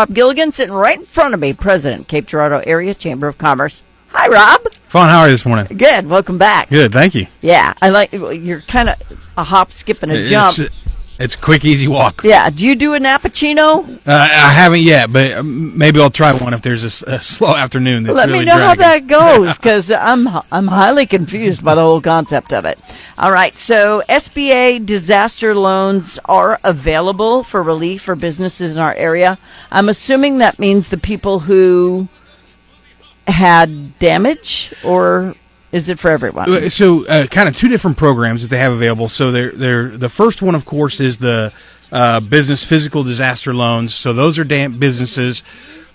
Rob Gilligan sitting right in front of me, President, Cape Girardeau Area Chamber of Commerce. Hi, Rob. Fawn, how are you this morning? Good. Welcome back. Good, thank you. Yeah, I like you're kind of a hop, skip, and a jump. It's a quick, easy walk. Yeah. Do you do a Nappuccino? I haven't yet, but maybe I'll try one if there's a slow afternoon. That's Let really me know dragging. how that goes, because I'm highly confused by the whole concept of it. All right. So SBA disaster loans are available for relief for businesses in our area. I'm assuming that means the people who had damage, or is it for everyone? So, kind of two different programs that they have available. So, they're the first one, of course, is the business physical disaster loans. So, those are businesses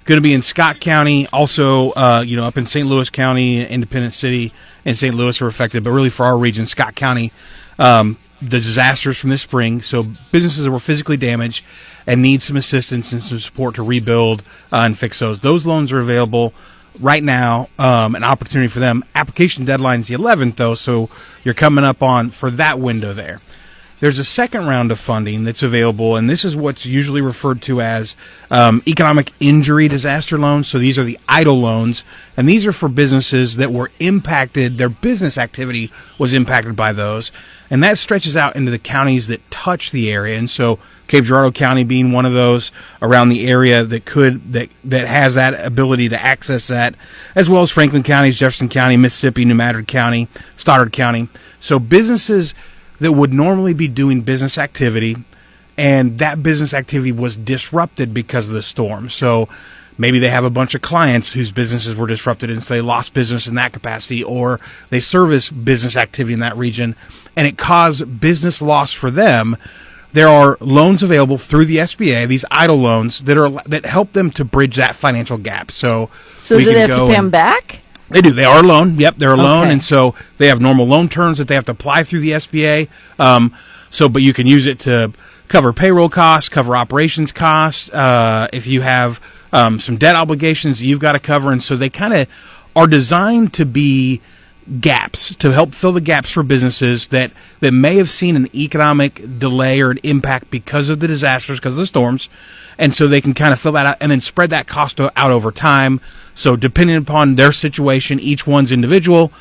going to be in Scott County, also, up in St. Louis County, Independence City, and St. Louis are affected. But really, for our region, Scott County, the disasters from this spring. So, businesses that were physically damaged and need some assistance and some support to rebuild and fix those. Those loans are available right now, an opportunity for them. Application deadline is the 11th, though, so you're coming up on for that window there. There's a second round of funding that's available, and this is what's usually referred to as economic injury disaster loans. So these are the EIDL loans, and these are for businesses that were impacted, their business activity was impacted by those, and that stretches out into the counties that touch the area. And so Cape Girardeau County being one of those around the area that has that ability to access that, as well as Franklin County, Jefferson County, Mississippi, New Madrid County, Stoddard County. So businesses that would normally be doing business activity, and that business activity was disrupted because of the storm. So maybe they have a bunch of clients whose businesses were disrupted, and so they lost business in that capacity, or they service business activity in that region, and it caused business loss for them. There are loans available through the SBA, these EIDL loans that help them to bridge that financial gap. So do they have to pay them back? They do. They are a loan. Yep, they're a loan, Okay. and so they have normal loan terms that they have to apply through the SBA. But you can use it to cover payroll costs, cover operations costs. If you have some debt obligations that you've got to cover, and so they kind of are designed to be gaps, to help fill the gaps for businesses that may have seen an economic delay or an impact because of the disasters, because of the storms, and so they can kind of fill that out and then spread that cost out over time. So depending upon their situation, each one's individual.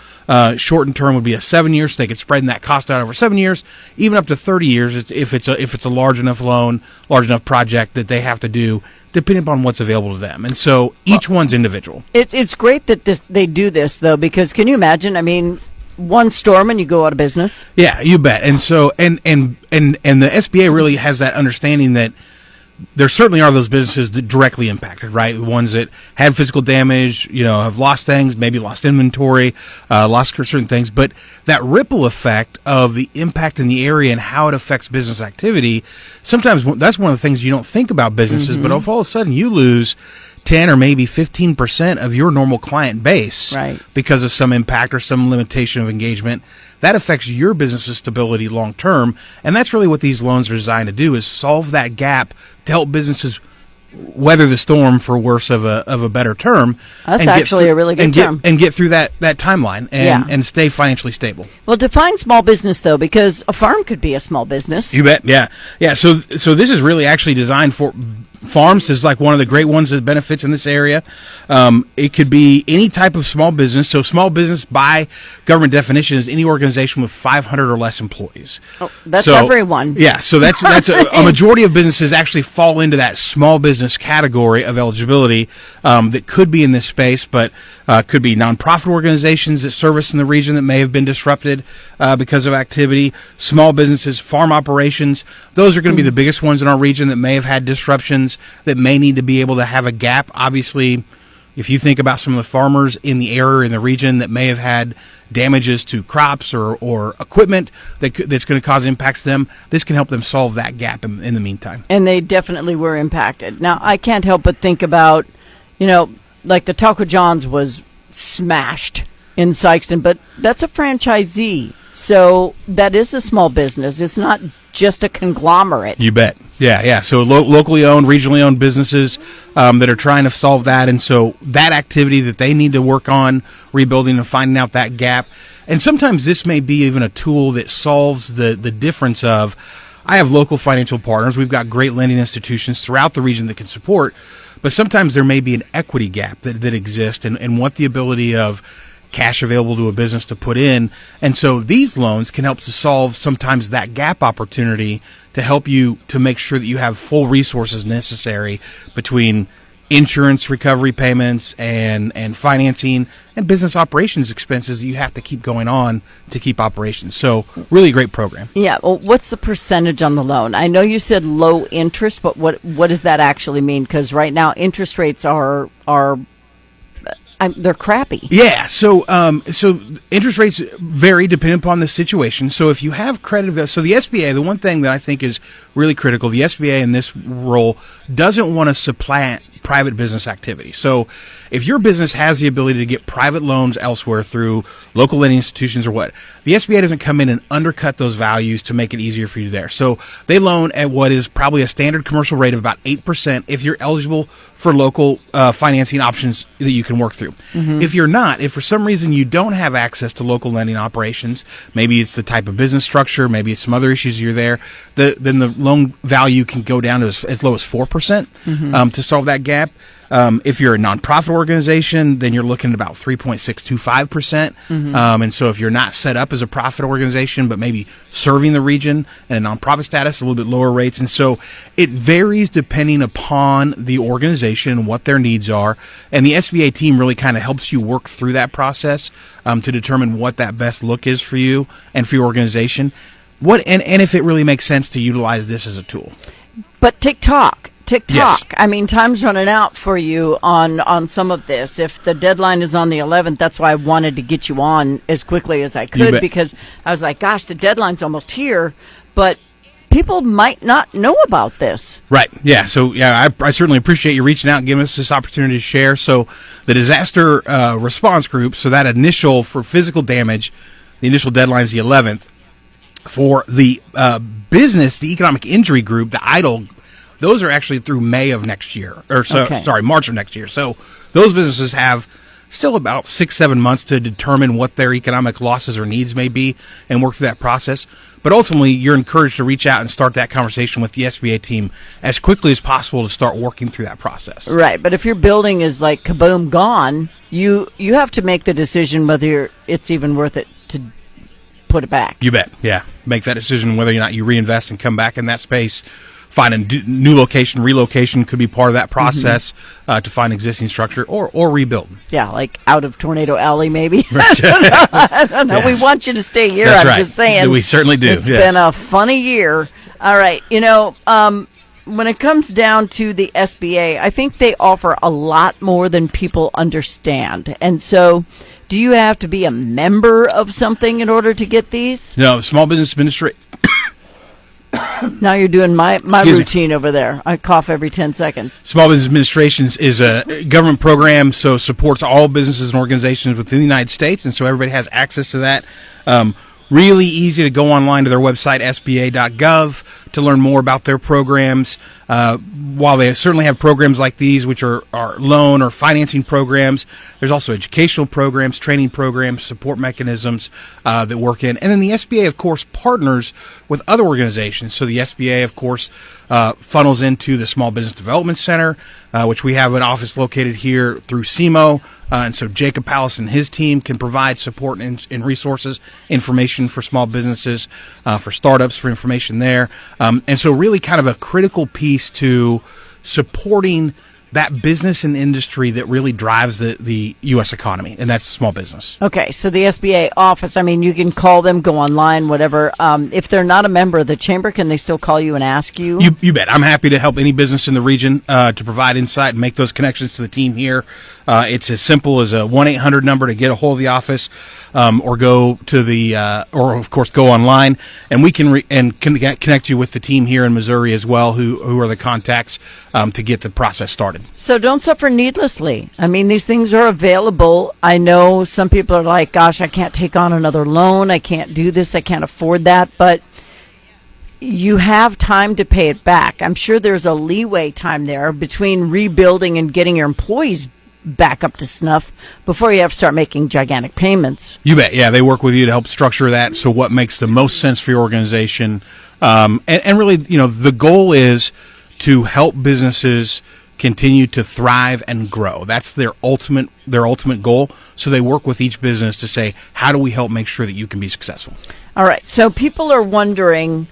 Shortened term would be a 7 years, so they could spread that cost out over 7 years, even up to 30 years if it's a large enough loan, large enough project that they have to do, depending upon what's available to them. And so each one's individual. It's great that they do this, though, because can you imagine? I mean, one storm and you go out of business. Yeah, you bet. And so and the SBA really has that understanding that there certainly are those businesses that directly impacted, right? The ones that had physical damage, have lost things, maybe lost inventory, lost certain things. But that ripple effect of the impact in the area and how it affects business activity, sometimes that's one of the things you don't think about businesses. But if all of a sudden you lose 10 or maybe 15% of your normal client base, right, because of some impact or some limitation of engagement, that affects your business's stability long term. And that's really what these loans are designed to do, is solve that gap to help businesses weather the storm, for worse of a better term. That's actually a really good term. And get through that timeline and stay financially stable. Well, define small business, though, because a farm could be a small business. You bet, yeah. So this is really actually designed for farms. Is like one of the great ones that benefits in this area. It could be any type of small business. So small business by government definition is any organization with 500 or less employees. Oh, that's everyone. Yeah, so that's a majority of businesses actually fall into that small business category of eligibility that could be in this space, but could be nonprofit organizations that service in the region that may have been disrupted because of activity, small businesses, farm operations. Those are going to be the biggest ones in our region that may have had disruptions, that may need to be able to have a gap. Obviously, if you think about some of the farmers in the area, in the region, that may have had damages to crops or equipment that's going to cause impacts to them, this can help them solve that gap in the meantime. And they definitely were impacted. Now, I can't help but think about, like the Taco John's was smashed in Sykeston, but that's a franchisee. So that is a small business. It's not just a conglomerate. You bet. Yeah. So locally owned, regionally owned businesses that are trying to solve that. And so that activity that they need to work on rebuilding and finding out that gap. And sometimes this may be even a tool that solves the difference of, I have local financial partners. We've got great lending institutions throughout the region that can support. but sometimes there may be an equity gap that exists and what the ability of cash available to a business to put in. And so these loans can help to solve sometimes that gap opportunity to help you to make sure that you have full resources necessary between insurance recovery payments and financing and business operations expenses that you have to keep going on to keep operations. So really great program. Yeah. Well, what's the percentage on the loan? I know you said low interest, but what does that actually mean? Because right now interest rates are they're crappy. Yeah, so interest rates vary depending upon the situation. So if you have credit, so the SBA, the one thing that I think is really critical, the SBA in this role doesn't want to supplant private business activity. So if your business has the ability to get private loans elsewhere through local lending institutions or what, the SBA doesn't come in and undercut those values to make it easier for you there. So they loan at what is probably a standard commercial rate of about 8% if you're eligible for local financing options that you can work through. Mm-hmm. If you're not, if for some reason you don't have access to local lending operations, maybe it's the type of business structure, maybe it's some other issues you're there, then the loan value can go down to as low as 4% to solve that gap. If you're a nonprofit organization, then you're looking at about 3.625%. And so if you're not set up as a profit organization, but maybe serving the region and a nonprofit status, a little bit lower rates. And so it varies depending upon the organization and what their needs are. And the SBA team really kind of helps you work through that process to determine what that best look is for you and for your organization. And if it really makes sense to utilize this as a tool. But TikTok. Yes. I mean, time's running out for you on some of this. If the deadline is on the 11th, that's why I wanted to get you on as quickly as I could, because I was like, gosh, the deadline's almost here, but people might not know about this. Right. Yeah. So, yeah, I certainly appreciate you reaching out and giving us this opportunity to share. So the disaster response group, so that initial for physical damage, the initial deadline is the 11th. For the business, the economic injury group, the EIDL, those are actually through May of next year, March of next year. So those businesses have still about 6-7 months to determine what their economic losses or needs may be and work through that process. But ultimately, you're encouraged to reach out and start that conversation with the SBA team as quickly as possible to start working through that process. Right, but if your building is like kaboom gone, you have to make the decision whether it's even worth it to put it back. You bet, yeah. Make that decision whether or not you reinvest and come back in that space. Find a new location, relocation could be part of that process to find existing structure or rebuild. Yeah, like out of Tornado Alley, maybe. Right. I don't know. Yes. We want you to stay here. That's I'm right. just saying. We certainly do. It's been a funny year. All right. When it comes down to the SBA, I think they offer a lot more than people understand. And so, do you have to be a member of something in order to get these? No, Small Business Administration. Now you're doing my routine over there. I cough every 10 seconds. Small Business Administration is a government program, so supports all businesses and organizations within the United States, and so everybody has access to that. Really easy to go online to their website, sba.gov, to learn more about their programs. While they certainly have programs like these, which are loan or financing programs, there's also educational programs, training programs, support mechanisms that work in. And then the SBA, of course, partners with other organizations. So the SBA, of course, funnels into the Small Business Development Center, which we have an office located here through SEMO. And so Jacob Pallas and his team can provide support and resources, information for small businesses, for startups, for information there. And so really kind of a critical piece to supporting that business and industry that really drives the U.S. economy, and that's small business. Okay, so the SBA office, I mean, you can call them, go online, whatever. If they're not a member of the chamber, can they still call you and ask you? You bet. I'm happy to help any business in the region to provide insight and make those connections to the team here. It's as simple as a 1-800 number to get a hold of the office, or go to or of course go online, and we can connect you with the team here in Missouri as well, who are the contacts to get the process started. So don't suffer needlessly. I mean, these things are available. I know some people are like, gosh, I can't take on another loan. I can't do this. I can't afford that. But you have time to pay it back. I'm sure there's a leeway time there between rebuilding and getting your employees back up to snuff before you have to start making gigantic payments. You bet. Yeah, they work with you to help structure that. So what makes the most sense for your organization? And really, the goal is to help businesses continue to thrive and grow. That's their ultimate goal. So they work with each business to say, how do we help make sure that you can be successful? All right. So people are wondering,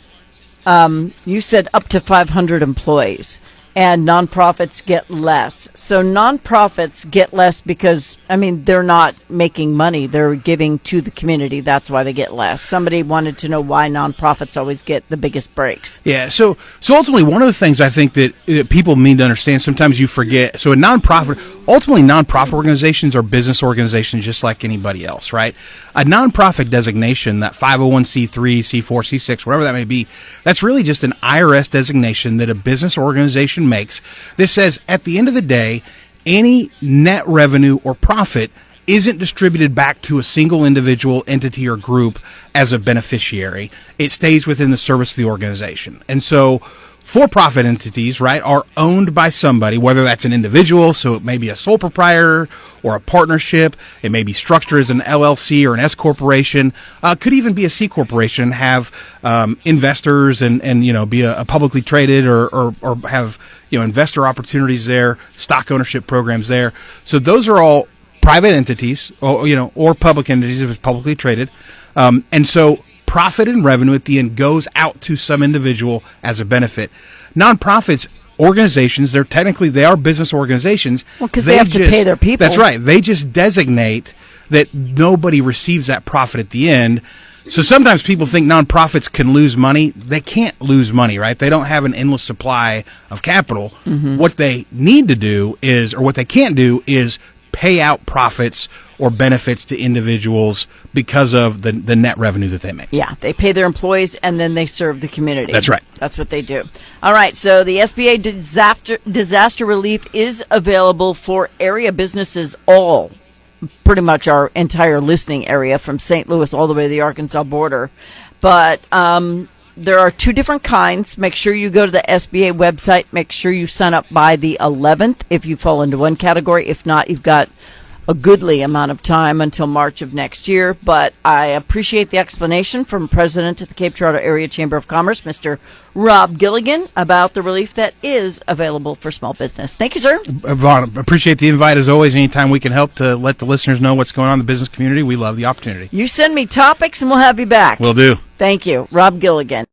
you said up to 500 employees. And nonprofits get less. So nonprofits get less because, they're not making money. They're giving to the community. That's why they get less. Somebody wanted to know why nonprofits always get the biggest breaks. Yeah. So ultimately, one of the things I think that people need to understand, sometimes you forget. So ultimately, nonprofit organizations are business organizations just like anybody else, right? A nonprofit designation, that 501c3, C4, C6, whatever that may be, that's really just an IRS designation that a business organization makes. This says at the end of the day, any net revenue or profit isn't distributed back to a single individual, entity, or group as a beneficiary. It stays within the service of the organization. And so for-profit entities, right, are owned by somebody, whether that's an individual, so it may be a sole proprietor or a partnership. It may be structured as an LLC or an S corporation. Could even be a C corporation, have investors and be a publicly traded or have investor opportunities there, stock ownership programs there. So those are all private entities, or public entities if it's publicly traded, and so profit and revenue at the end goes out to some individual as a benefit. Nonprofits, organizations, they are business organizations. Well, because they have to pay their people. That's right. They just designate that nobody receives that profit at the end. So sometimes people think nonprofits can lose money. They can't lose money, right? They don't have an endless supply of capital. Mm-hmm. What they need to do is, or what they can't do is, pay out profits or benefits to individuals because of the net revenue that they make. Yeah, they pay their employees and then they serve the community. That's right. That's what they do. All right, so the SBA disaster relief is available for area businesses, pretty much our entire listening area from St. Louis all the way to the Arkansas border. But there are two different kinds. Make sure you go to the SBA website. Make sure you sign up by the 11th if you fall into one category. If not, you've got a goodly amount of time until March of next year. But I appreciate the explanation from President of the Cape Girardeau Area Chamber of Commerce, Mr. Rob Gilligan, about the relief that is available for small business. Thank you, sir. Vaughn, appreciate the invite as always. Anytime we can help to let the listeners know what's going on in the business community, we love the opportunity. You send me topics and we'll have you back. Will do. Thank you. Rob Gilligan.